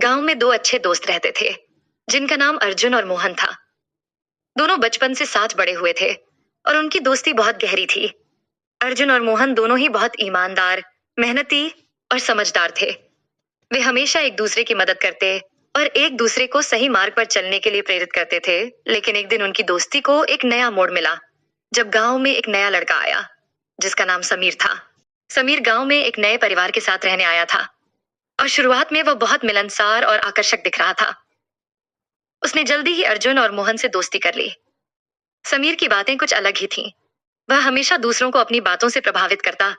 गांव में दो अच्छे दोस्त रहते थे जिनका नाम अर्जुन और मोहन था। दोनों बचपन से साथ बड़े हुए थे और उनकी दोस्ती बहुत गहरी थी। अर्जुन और मोहन दोनों ही बहुत ईमानदार, मेहनती और समझदार थे। वे हमेशा एक दूसरे की मदद करते और एक दूसरे को सही मार्ग पर चलने के लिए प्रेरित करते थे। लेकिन एक दिन उनकी दोस्ती को एक नया मोड़ मिला जब गांव में एक नया लड़का आया जिसका नाम समीर था। समीर गांव में एक नए परिवार के साथ रहने आया था और शुरुआत में वह बहुत मिलनसार और आकर्षक दिख रहा था। उसने जल्दी ही अर्जुन और मोहन से दोस्ती कर ली। समीर की बातें कुछ अलग ही थीं। वह हमेशा दूसरों को अपनी बातों से प्रभावित करता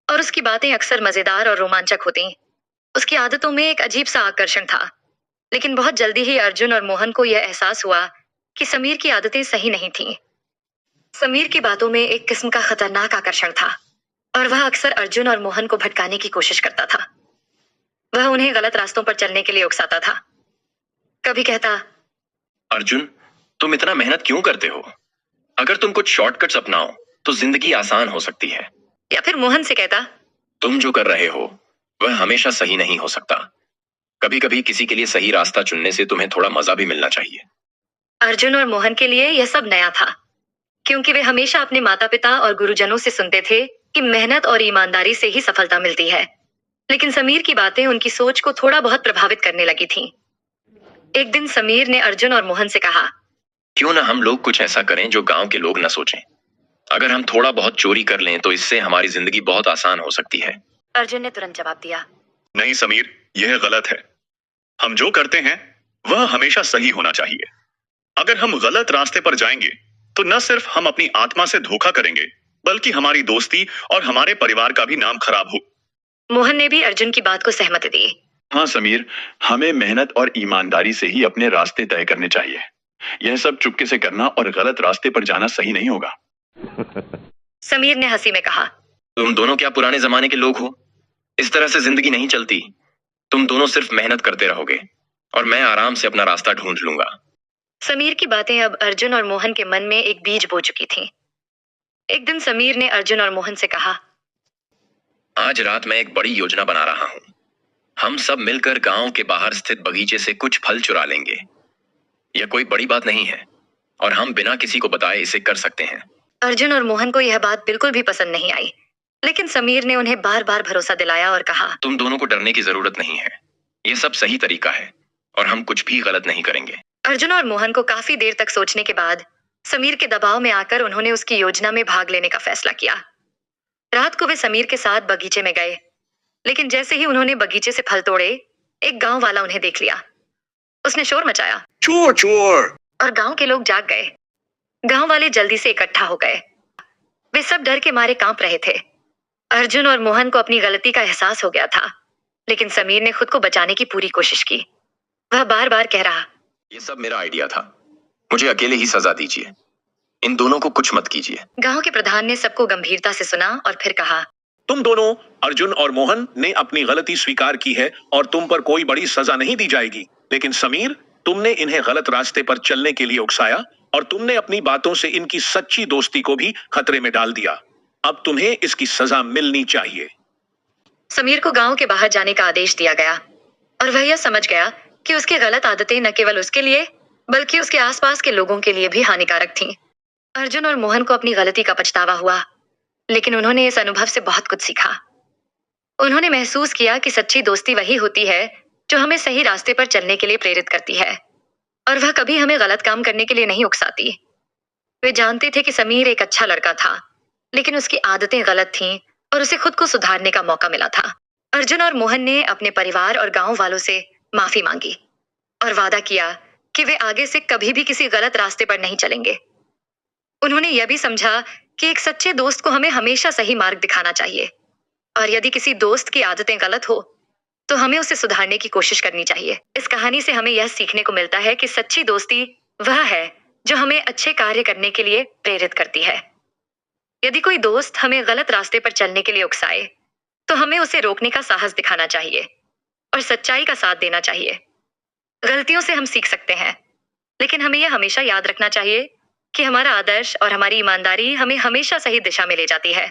और उसकी बातें अक्सर मजेदार और रोमांचक होती। उसकी आदतों में एक अजीब सा आकर्षण था। लेकिन बहुत जल्दी ही अर्जुन और मोहन को यह एहसास हुआ कि समीर की आदतें सही नहीं थीं। समीर की बातों में एक किस्म का खतरनाक आकर्षण था और वह अक्सर अर्जुन और मोहन को भटकाने की कोशिश करता था। वह उन्हें गलत रास्तों पर चलने के लिए उकसाता था। कभी कहता, अर्जुन, तुम इतना मेहनत क्यों करते हो? अगर तुम कुछ शॉर्टकट्स अपनाओ तो जिंदगी आसान हो सकती है। या फिर मोहन से कहता, तुम जो कर रहे हो वह हमेशा सही नहीं हो सकता। कभी कभी किसी के लिए सही रास्ता चुनने से तुम्हें थोड़ा मजा भी मिलना चाहिए। अर्जुन और मोहन के लिए यह सब नया था क्योंकि वे हमेशा अपने माता पिता और गुरुजनों से सुनते थे कि मेहनत और ईमानदारी से ही सफलता मिलती है। लेकिन समीर की बातें उनकी सोच को थोड़ा बहुत प्रभावित करने लगी थीं। एक दिन समीर ने अर्जुन और मोहन से कहा, क्यों ना हम लोग कुछ ऐसा करें जो गांव के लोग न सोचें। अगर हम थोड़ा बहुत चोरी कर लें तो इससे हमारी जिंदगी बहुत आसान हो सकती है। अर्जुन ने तुरंत जवाब दिया, नहीं समीर, यह गलत है। हम जो करते हैं वह हमेशा सही होना चाहिए। अगर हम गलत रास्ते पर जाएंगे तो न सिर्फ हम अपनी आत्मा से धोखा करेंगे बल्कि हमारी दोस्ती और हमारे परिवार का भी नाम खराब हो। मोहन ने भी अर्जुन की बात को सहमति दी। हाँ समीर, हमें मेहनत और ईमानदारी से ही अपने रास्ते तय करने चाहिए। यह सब चुपके से करना और गलत रास्ते पर जाना सही नहीं होगा। समीर ने हंसी में कहा, तुम दोनों क्या पुराने जमाने के लोग हो? इस तरह से जिंदगी नहीं चलती। तुम दोनों सिर्फ मेहनत करते रहोगे और मैं आराम से अपना रास्ता ढूंढ लूंगा। समीर की बातें अब अर्जुन और मोहन के मन में एक बीज बो चुकी थीं। एक दिन समीर ने अर्जुन और मोहन से कहा, आज रात मैं एक बड़ी योजना बना रहा हूँ। हम सब मिलकर गांव के बाहर स्थित बगीचे से कुछ फल चुरा लेंगे। यह कोई बड़ी बात नहीं है और हम बिना किसी को बताए इसे कर सकते हैं। अर्जुन और मोहन को यह बात बिल्कुल भी पसंद नहीं आई। लेकिन समीर ने उन्हें बार बार भरोसा दिलाया और कहा, तुम दोनों को डरने की जरूरत नहीं है। यह सब सही तरीका है और हम कुछ भी गलत नहीं करेंगे। अर्जुन और मोहन को काफी देर तक सोचने के बाद समीर के दबाव में आकर उन्होंने उसकी योजना में भाग लेने का फैसला किया। रात को वे समीर के साथ बगीचे में गए। लेकिन जैसे ही उन्होंने बगीचे से फल तोड़े, एक गांव वाला उन्हें देख लिया। उसने शोर मचाया, चोर चोर! और गांव के लोग जाग गए। गांव वाले जल्दी से इकट्ठा हो गए। वे सब डर के मारे कांप रहे थे। अर्जुन और मोहन को अपनी गलती का एहसास हो गया था, लेकिन समीर ने खुद को बचाने की पूरी कोशिश की। वह बार बार कह रहा, ये सब मेरा आइडिया था। मुझे अकेले ही सजा दीजिए। इन दोनों को कुछ मत कीजिए। गांव के प्रधान ने सबको गंभीरता से सुना और फिर कहा, तुम दोनों, अर्जुन और मोहन, ने अपनी गलती स्वीकार की है और तुम पर कोई बड़ी सजा नहीं दी जाएगी। लेकिन समीर, तुमने इन्हें गलत रास्ते पर चलने के लिए उकसाया और तुमने अपनी बातों से इनकी सच्ची दोस्ती को भी खतरे में डाल दिया। अब तुम्हें इसकी सजा मिलनी चाहिए। समीर को गांव के बाहर जाने का आदेश दिया गया और वह यह समझ गया कि उसकी गलत आदतें न केवल उसके लिए बल्कि उसके आसपास के लोगों के लिए भी हानिकारक थीं। अर्जुन और मोहन को अपनी गलती का पछतावा हुआ, लेकिन उन्होंने इस अनुभव से बहुत कुछ सीखा। उन्होंने महसूस किया कि सच्ची दोस्ती वही होती है जो हमें सही रास्ते पर चलने के लिए प्रेरित करती है और वह कभी हमें गलत काम करने के लिए नहीं उकसाती। वे जानते थे कि समीर एक अच्छा लड़का था, लेकिन उसकी आदतें गलत थीं और उसे खुद को सुधारने का मौका मिला था। अर्जुन और मोहन ने अपने परिवार और गांव वालों से माफी मांगी और वादा किया कि वे आगे से कभी भी किसी गलत रास्ते पर नहीं चलेंगे। उन्होंने यह भी समझा कि एक सच्चे दोस्त को हमें हमेशा सही मार्ग दिखाना चाहिए और यदि किसी दोस्त की आदतें गलत हो तो हमें उसे सुधारने की कोशिश करनी चाहिए। इस कहानी से हमें यह सीखने को मिलता है कि सच्ची दोस्ती वह है जो हमें अच्छे कार्य करने के लिए प्रेरित करती है। यदि कोई दोस्त हमें गलत रास्ते पर चलने के लिए उकसाए तो हमें उसे रोकने का साहस दिखाना चाहिए और सच्चाई का साथ देना चाहिए। गलतियों से हम सीख सकते हैं, लेकिन हमें यह हमेशा याद रखना चाहिए कि हमारा आदर्श और हमारी ईमानदारी हमें हमेशा सही दिशा में ले जाती है।